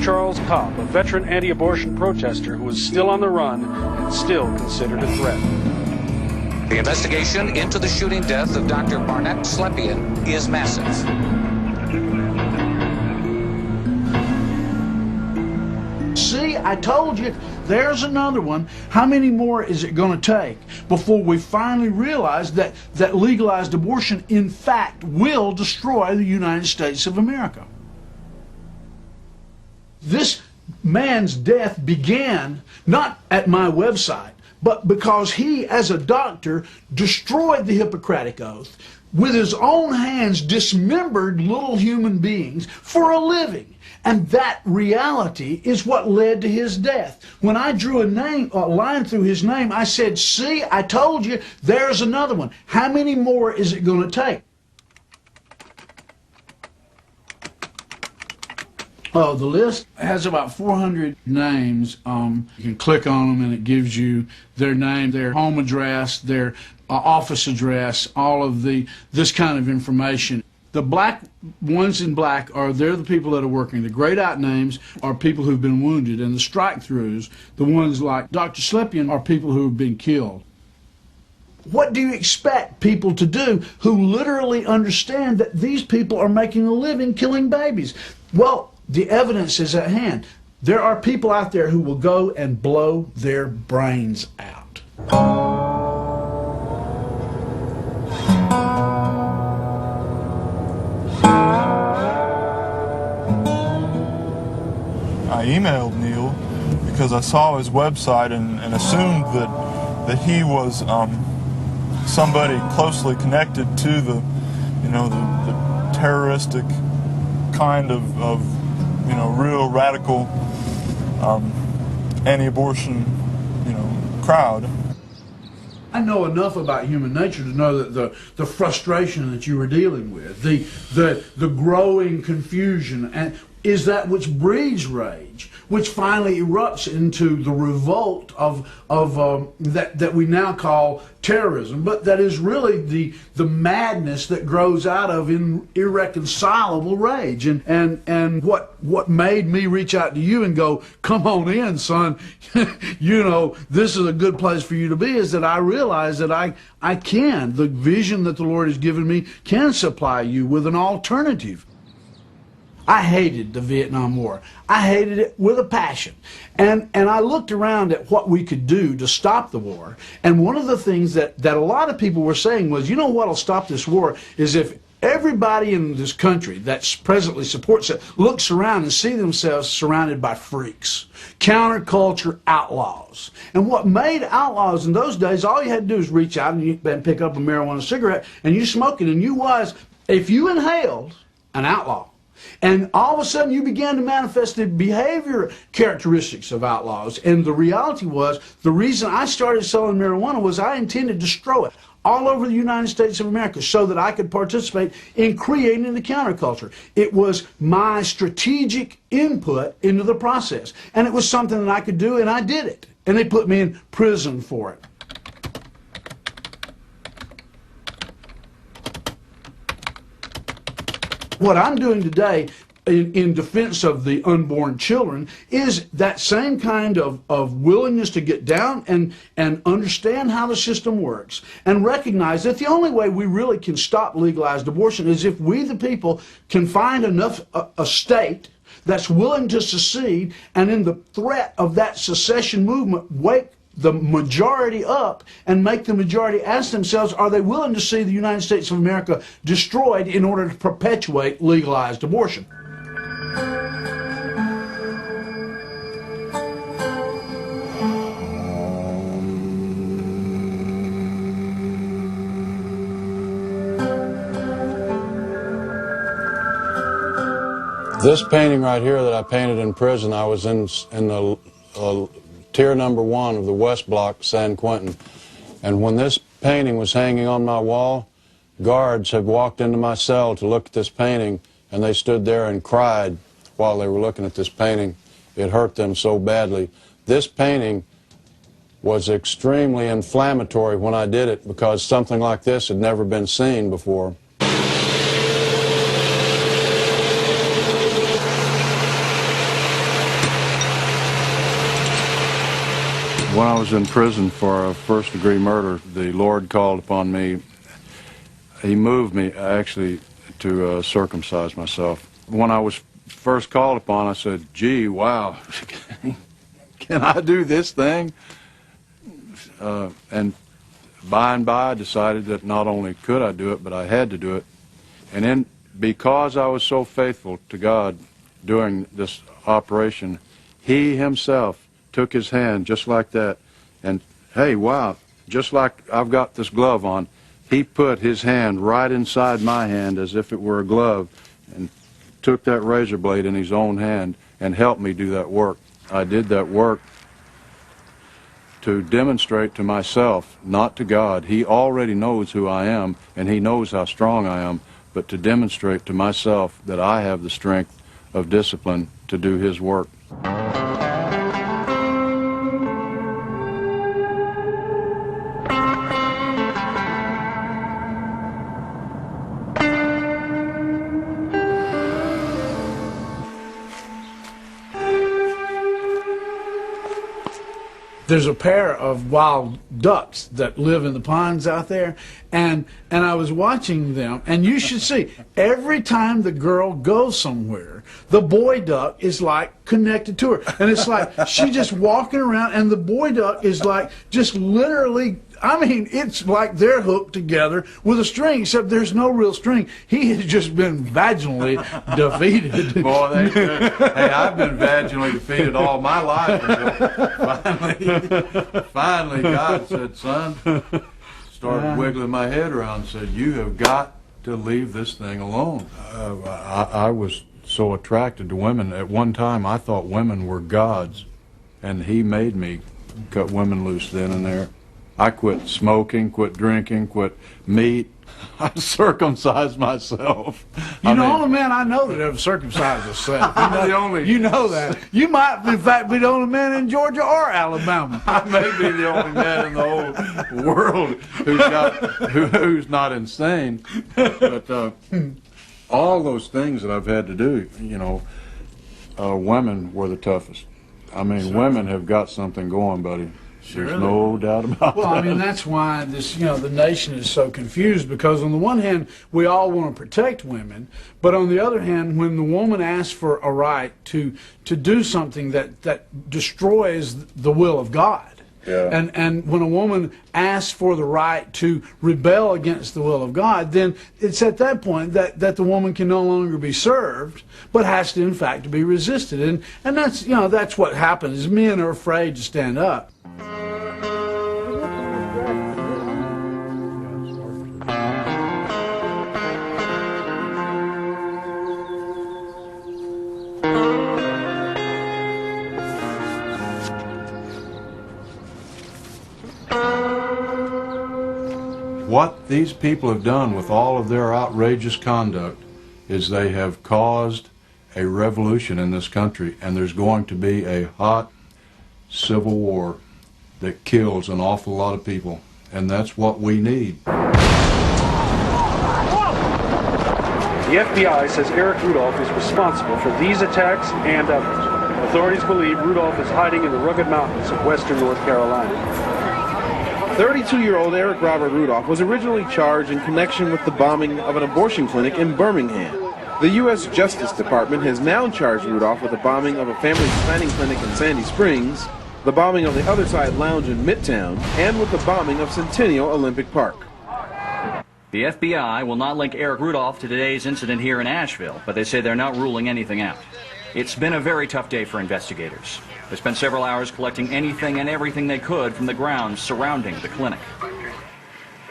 Charles Kopp, a veteran anti-abortion protester who is still on the run and still considered a threat. The investigation into the shooting death of Dr. Barnett Slepian is massive. See, I told you, there's another one. How many more is it going to take before we finally realize that legalized abortion, in fact, will destroy the United States of America? This man's death began not at my website, but because he, as a doctor, destroyed the Hippocratic Oath, with his own hands dismembered little human beings for a living. And that reality is what led to his death. When I drew a line through his name, I said, see, I told you, there's another one. How many more is it going to take? Oh, the list has about 400 names. You can click on them and it gives you their name, their home address, their office address, all of this kind of information. The black ones in black they're the people that are working. The grayed out names are people who've been wounded, and the strike-throughs, the ones like Dr. Slepian, are people who have been killed. What do you expect people to do who literally understand that these people are making a living killing babies? Well, the evidence is at hand. There are people out there who will go and blow their brains out. I emailed Neil because I saw his website and assumed that he was somebody closely connected to the terroristic kind of real radical anti-abortion crowd. I know enough about human nature to know that the frustration that you were dealing with, the growing confusion, and is that which breeds rage, which finally erupts into the revolt of that we now call terrorism, but that is really the madness that grows out of irreconcilable rage. And what made me reach out to you and go, come on in, son, this is a good place for you to be, is that I realize that the vision that the Lord has given me can supply you with an alternative. I hated the Vietnam War. I hated it with a passion. And I looked around at what we could do to stop the war. And one of the things that a lot of people were saying was, you know what will stop this war is if everybody in this country that presently supports it looks around and see themselves surrounded by freaks, counterculture outlaws. And what made outlaws in those days, all you had to do was reach out and pick up a marijuana cigarette and you smoke it. And if you inhaled, an outlaw. And all of a sudden you began to manifest the behavior characteristics of outlaws. And the reality was, the reason I started selling marijuana was I intended to destroy it all over the United States of America so that I could participate in creating the counterculture. It was my strategic input into the process. And it was something that I could do, and I did it. And they put me in prison for it. What I'm doing today in defense of the unborn children is that same kind of willingness to get down and understand how the system works and recognize that the only way we really can stop legalized abortion is if we, the people, can find enough a state that's willing to secede, and in the threat of that secession movement, wake the majority up and make the majority ask themselves, are they willing to see the United States of America destroyed in order to perpetuate legalized abortion? This painting right here that I painted in prison, I was in the tier number 1 of the West Block, San Quentin. And when this painting was hanging on my wall, guards had walked into my cell to look at this painting, and they stood there and cried while they were looking at this painting. It hurt them so badly. This painting was extremely inflammatory when I did it because something like this had never been seen before. When I was in prison for a first-degree murder, the Lord called upon me. He moved me, actually, to circumcise myself. When I was first called upon, I said, gee, wow, can I do this thing? And by and by, I decided that not only could I do it, but I had to do it. And then, because I was so faithful to God during this operation, He Himself took His hand just like that, and hey, wow, just like I've got this glove on, He put His hand right inside my hand as if it were a glove, and took that razor blade in His own hand and helped me do that work. I did that work to demonstrate to myself, not to God. He already knows who I am, and He knows how strong I am, but to demonstrate to myself that I have the strength of discipline to do His work. There's a pair of wild ducks that live in the ponds out there, and I was watching them, and you should see, every time the girl goes somewhere, the boy duck is like connected to her, and it's like she's just walking around, and the boy duck is like just literally, I mean, it's like they're hooked together with a string, except there's no real string. He has just been vaginally defeated. Boy, they should. Hey, I've been vaginally defeated all my life until finally God said, son, started wiggling my head around and said, you have got to leave this thing alone. I was so attracted to women. At one time, I thought women were gods, and He made me cut women loose then and there. I quit smoking, quit drinking, quit meat. I circumcised myself. You're the only man I know that ever circumcised himself. You know that. You might, in fact, be the only man in Georgia or Alabama. I may be the only man in the whole world who's not insane. But all those things that I've had to do, you know, women were the toughest. I mean, women have got something going, buddy. There's no doubt about that. Well, I mean, that's why this, you know, the nation is so confused, because on the one hand, we all want to protect women, but on the other hand, when the woman asks for a right to do something that destroys the will of God, yeah. And when a woman asks for the right to rebel against the will of God, then it's at that point that the woman can no longer be served, but has to, in fact, to be resisted. And that's, you know, that's what happens. Men are afraid to stand up. What these people have done with all of their outrageous conduct is they have caused a revolution in this country, and there's going to be a hot civil war that kills an awful lot of people, and that's what we need. The FBI says Eric Rudolph is responsible for these attacks and others. Authorities believe Rudolph is hiding in the rugged mountains of western North Carolina. 32-year-old Eric Robert Rudolph was originally charged in connection with the bombing of an abortion clinic in Birmingham. The U.S. Justice Department has now charged Rudolph with the bombing of a family planning clinic in Sandy Springs, the bombing of the Other Side Lounge in Midtown, and with the bombing of Centennial Olympic Park. The FBI will not link Eric Rudolph to today's incident here in Asheville, but they say they're not ruling anything out. It's been a very tough day for investigators. They spent several hours collecting anything and everything they could from the grounds surrounding the clinic.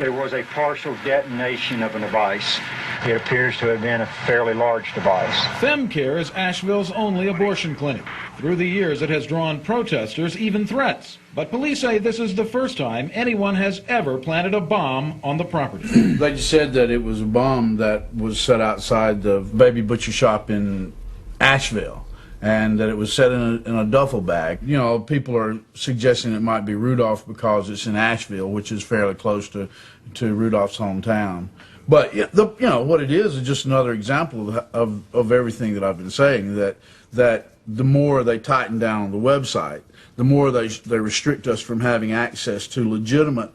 There was a partial detonation of a device. It appears to have been a fairly large device. FemCare is Asheville's only abortion clinic. Through the years, it has drawn protesters, even threats. But police say this is the first time anyone has ever planted a bomb on the property. They just said that it was a bomb that was set outside the baby butcher shop in Asheville, and that it was set in a duffel bag. You know, people are suggesting it might be Rudolph because it's in Asheville, which is fairly close to Rudolph's hometown. But you know, what it is just another example of everything that I've been saying, that the more they tighten down on the website, the more they restrict us from having access to legitimate